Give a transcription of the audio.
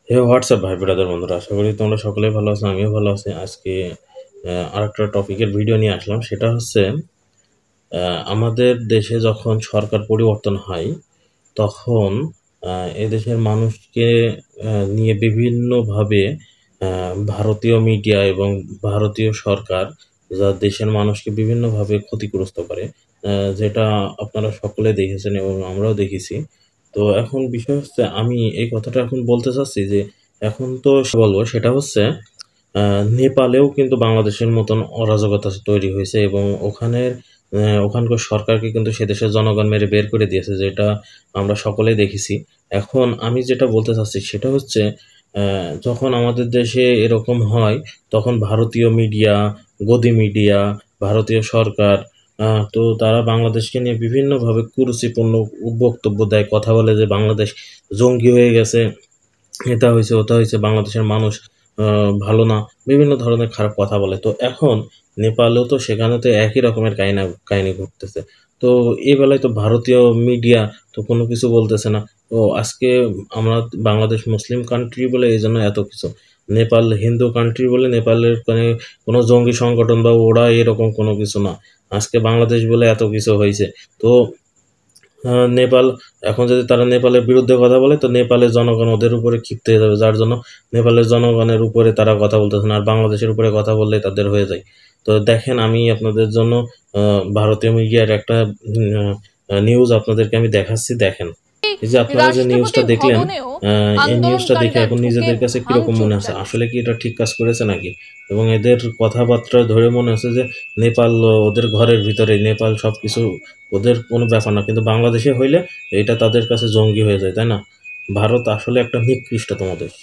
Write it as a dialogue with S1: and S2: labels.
S1: হে WhatsApp ভাই brother বন্ধুরা, আশা করি তোমরা সকলেই ভালো আছো, আমিও ভালো আছি। আজকে আরেকটা টপিকের ভিডিও নিয়ে আসলাম। সেটা হচ্ছে আমাদের দেশে যখন সরকার পরিবর্তন হয় তখন এদেশের মানুষকে নিয়ে বিভিন্নভাবে ভারতীয় মিডিয়া এবং ভারতীয় সরকার যা দেশের মানুষকে বিভিন্নভাবে ক্ষতিগ্রস্ত করে, যেটা আপনারা সকলে দেখেছেন এবং আমরাও দেখেছি। তো এখন বিষয় হচ্ছে, আমি এই কথাটা এখন বলতে চাচ্ছি যে এখন তো বলবো সেটা হচ্ছে নেপালেও কিন্তু বাংলাদেশের মতন অরাজকতা তৈরি হয়েছে এবং ওখানকার সরকারকে কিন্তু সে দেশের জনগণ মেরে বের করে দিয়েছে, যেটা আমরা সকলেই দেখেছি। এখন আমি যেটা বলতে চাচ্ছি সেটা হচ্ছে, যখন আমাদের দেশে এরকম হয় তখন ভারতীয় মিডিয়া, গদি মিডিয়া, ভারতীয় সরকার তো তারা বাংলাদেশকে নিয়ে বিভিন্নভাবে কুরুচিপূর্ণ বক্তব্য দেয়, কথা বলে যে বাংলাদেশ জঙ্গি হয়ে গেছে, এটা হয়েছে ওটা হয়েছে, বাংলাদেশের মানুষ ভালো না, বিভিন্ন ধরনের খারাপ কথা বলে। তো এখন নেপালেও তো সেখানে তো একই রকমের কাহিনী ঘটতেছে। তো এই বেলায় তো ভারতীয় মিডিয়া তো কোনো কিছু বলতেছে না। তো আজকে আমরা বাংলাদেশ মুসলিম কান্ট্রি বলে এই জন্য এত কিছু, নেপাল হিন্দু কান্ট্রি বলে নেপালের মানে কোনো জঙ্গি সংগঠন বা ওরা এরকম কোনো কিছু না। আজকে বাংলাদেশ বলে এত কিছু হয়েছে। তো নেপাল, এখন যদি তারা নেপালের বিরুদ্ধে কথা বলে তো নেপালের জনগণ ওদের উপরে ক্ষিপ্ত হয়ে যাবে, যার জন্য নেপালের জনগণের উপরে তারা কথা বলতেছে না, আর বাংলাদেশের উপরে কথা বললে তাদের হয়ে যায়। তো দেখেন, আমি আপনাদের জন্য ভারতীয় মিডিয়ার একটা নিউজ আপনাদেরকে আমি দেখাচ্ছি, দেখেন। এই যে আপনারা যে
S2: রাষ্ট্রপতি
S1: নিউজটা দেখলেন,
S2: ভবনেও
S1: এই নিউজটা দেখে
S2: আন্দোলনকারীরা
S1: এখন
S2: ঢুকে
S1: নিজেদের কাছে কিরকম
S2: ভাঙচুর
S1: মনে হচ্ছে?
S2: চালিয়েছে।
S1: আসলে কি এটা ঠিক কাজ করেছে নাকি? এবং এদের কথাবার্তা ধরে মনে হচ্ছে যে নেপাল ওদের ঘরের ভিতরে, নেপাল সবকিছু ওদের কোনো ব্যাপার না, কিন্তু বাংলাদেশে হইলে এটা তাদের কাছে জঙ্গি হয়ে যায়, তাই না? ভারত আসলে একটা নিকৃষ্টতম দেশ।